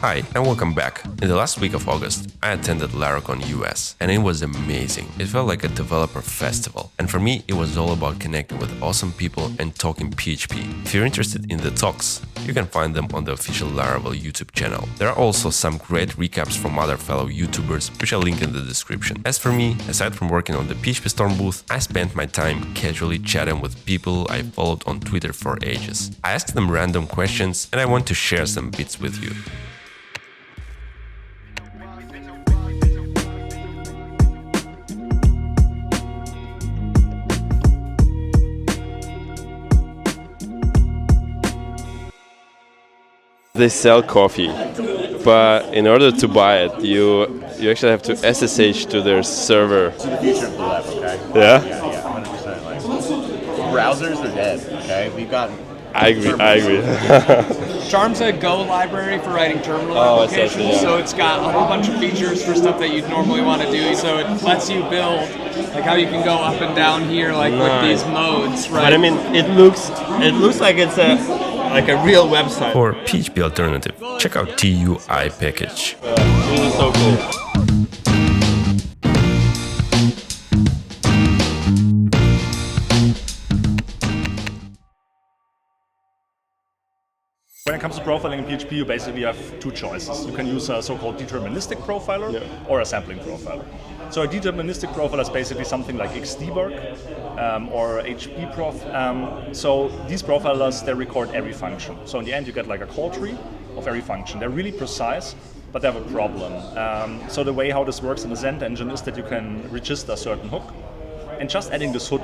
Hi and welcome back. In the last week of August, I attended Laracon US and it was amazing. It felt like a developer festival, and for me it was all about connecting with awesome people and talking PHP. If you're interested in the talks, you can find them on the official Laravel YouTube channel. There are also some great recaps from other fellow YouTubers, which I'll link in the description. As for me, aside from working on the PHP Storm booth, I spent my time casually chatting with people I followed on Twitter for ages. I asked them random questions and I want to share some bits with you. They sell coffee, but in order to buy it, you actually have to SSH to their server. To the future of the web, okay? Yeah? Yeah, 100%. Like, browsers are dead, okay? We've got... I agree. Charm's a Go library for writing terminal applications, yeah. So it's got a whole bunch of features for stuff that you'd normally want to do. So it lets you build, like how you can go up and down here, like with these modes, right? But I mean, it looks like it's a real website. For PHP alternative, check out TUI package. This is so cool. When it comes to profiling in PHP, you basically have two choices. You can use a so-called deterministic profiler or a sampling profiler. So a deterministic profiler is basically something like xdebug or PHP Prof. So these profilers, they record every function. So in the end, you get like a call tree of every function. They're really precise, but they have a problem. So the way how this works in the Zend engine is that you can register a certain hook, and just adding this hook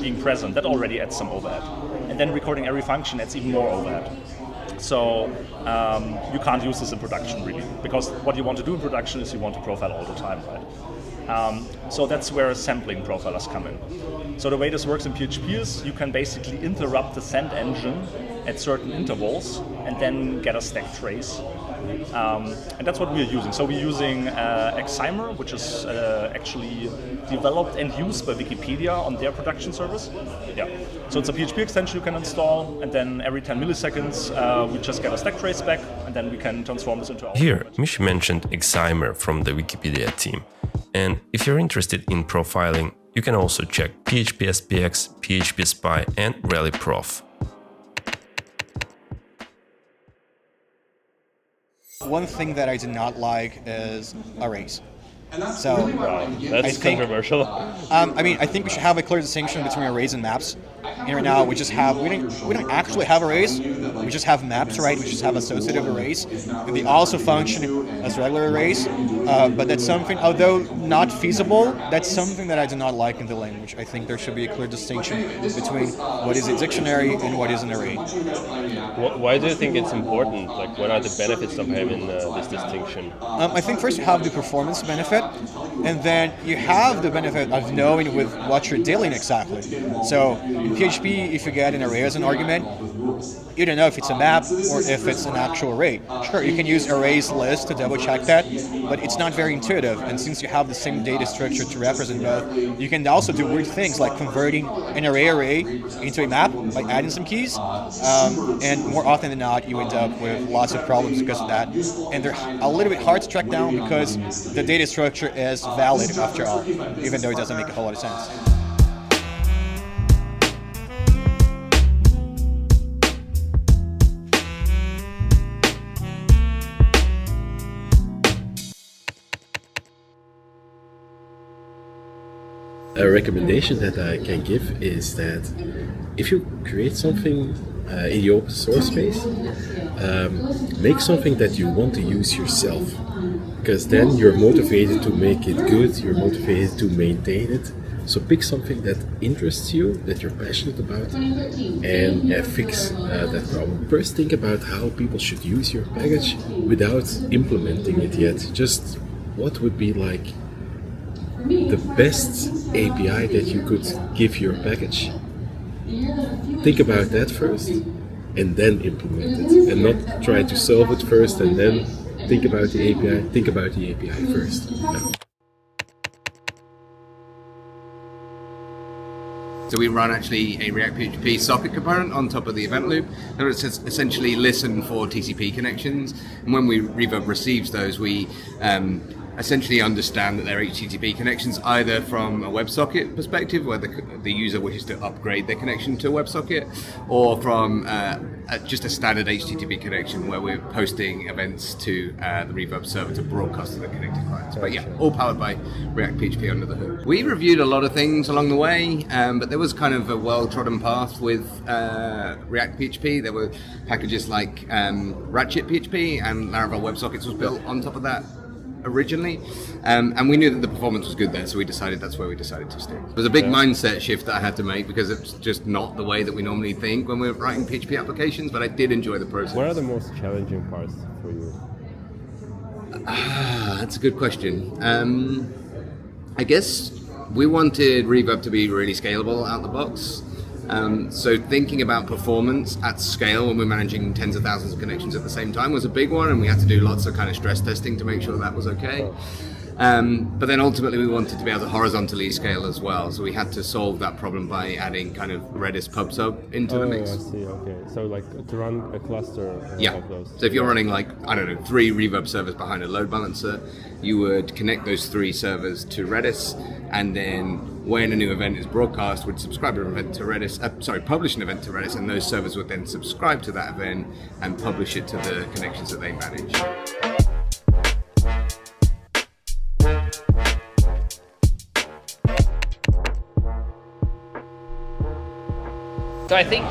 being present, that already adds some overhead. And then recording every function adds even more overhead. So you can't use this in production really, because what you want to do in production is you want to profile all the time, right? So that's where sampling profilers come in. So the way this works in PHP is you can basically interrupt the Zend engine at certain intervals and then get a stack trace. And that's what we are using. So we're using Xzymer, which is actually developed and used by Wikipedia on their production service. Yeah. So it's a PHP extension you can install, and then every 10 milliseconds we just get a stack trace back, and then we can transform this into our... Here, Mish mentioned Xzymer from the Wikipedia team. And if you're interested in profiling, you can also check PHP SPX, PHP Spy and Rally Prof. One thing that I do not like is arrays. So That's controversial. I think we should have a clear distinction between arrays and maps. And right now we don't actually have arrays. We just have maps, right? We just have associative arrays, and they also function as regular arrays. But that's something, although not feasible, that's something that I do not like in the language. I think there should be a clear distinction between what is a dictionary and what is an array. Why do you think it's important? Like, what are the benefits of having this distinction? I think first you have the performance benefit, and then you have the benefit of knowing with what you're dealing exactly. So in PHP, if you get an array as an argument, you don't know if it's a map or if it's an actual array. Sure, you can use arrays list to double check that, but it's not very intuitive. And since you have the same data structure to represent both, you can also do weird things like converting an array into a map by adding some keys. And more often than not, you end up with lots of problems because of that. And they're a little bit hard to track down because the data structure is valid after all, even though it doesn't make a whole lot of sense. A recommendation that I can give is that if you create something in the open source space, make something that you want to use yourself, because then you're motivated to make it good, you're motivated to maintain it. So pick something that interests you, that you're passionate about, and fix that problem. First, think about how people should use your package without implementing it yet. Just what would be like the best API that you could give your package. Think about that first and then implement it, and not try to solve it first and then think about the API. Think about the API first. So we run actually a React PHP socket component on top of the event loop. And it's essentially listen for TCP connections. And when Reverb receives those, we essentially understand that they're HTTP connections, either from a WebSocket perspective, where the user wishes to upgrade their connection to a WebSocket, or from just a standard HTTP connection where we're posting events to the Reverb server to broadcast to the connected clients. But yeah, all powered by React PHP under the hood. We reviewed a lot of things along the way, but there was kind of a well-trodden path with React PHP. There were packages like Ratchet PHP, and Laravel WebSockets was built on top of that originally, and we knew that the performance was good there, so that's where we decided to stick. It was a big mindset shift that I had to make because it's just not the way that we normally think when we're writing PHP applications, but I did enjoy the process. What are the most challenging parts for you? That's a good question. I guess we wanted Reverb to be really scalable out the box. So thinking about performance at scale when we're managing tens of thousands of connections at the same time was a big one, and we had to do lots of kind of stress testing to make sure that was okay. But then ultimately we wanted to be able to horizontally scale as well, so we had to solve that problem by adding kind of Redis pub sub into the mix. I see, okay. So like to run a cluster of those. So if you're running like, I don't know, 3 Reverb servers behind a load balancer, you would connect those 3 servers to Redis, and then when a new event is broadcast, would subscribe an event to Redis, publish an event to Redis, and those servers would then subscribe to that event and publish it to the connections that they manage. So I think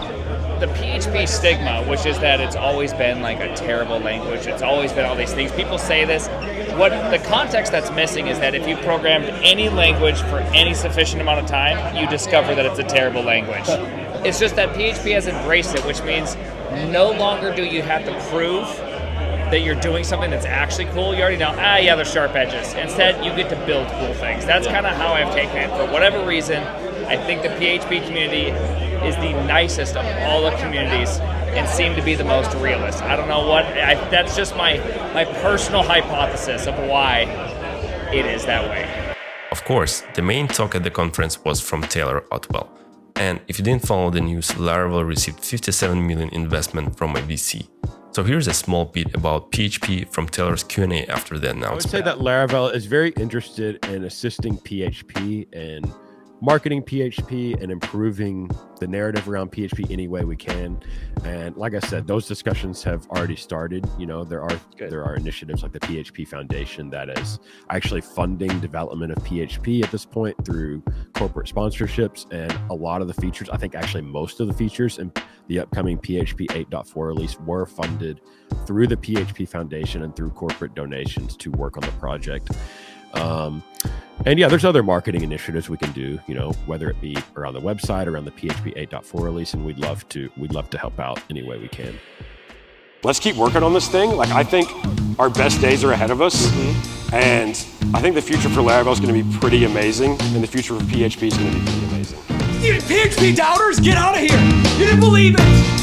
the PHP stigma, which is that it's always been like a terrible language, it's always been all these things. People say this. What the context that's missing is that if you programmed any language for any sufficient amount of time, you discover that it's a terrible language. It's just that PHP has embraced it, which means no longer do you have to prove that you're doing something that's actually cool. You already know, yeah, there's sharp edges. Instead, you get to build cool things. That's kind of how I've taken it. For whatever reason, I think the PHP community is the nicest of all the communities and seem to be the most realist. I don't know what, that's just my personal hypothesis of why it is that way. Of course, the main talk at the conference was from Taylor Otwell. And if you didn't follow the news, Laravel received $57 million investment from a VC. So here's a small bit about PHP from Taylor's Q&A after the announcement. I would say that Laravel is very interested in assisting PHP and marketing PHP and improving the narrative around PHP any way we can. And like I said, those discussions have already started. You know, there are initiatives like the PHP Foundation that is actually funding development of PHP at this point through corporate sponsorships, and a lot of the features, I think actually most of the features in the upcoming PHP 8.4 release were funded through the PHP Foundation and through corporate donations to work on the project. And yeah, there's other marketing initiatives we can do, you know, whether it be around the website, around the PHP 8.4 release, and we'd love to help out any way we can. Let's keep working on this thing. Like, I think our best days are ahead of us, and I think the future for Laravel is going to be pretty amazing, and the future for PHP is going to be pretty amazing. You PHP doubters, get out of here! You didn't believe it!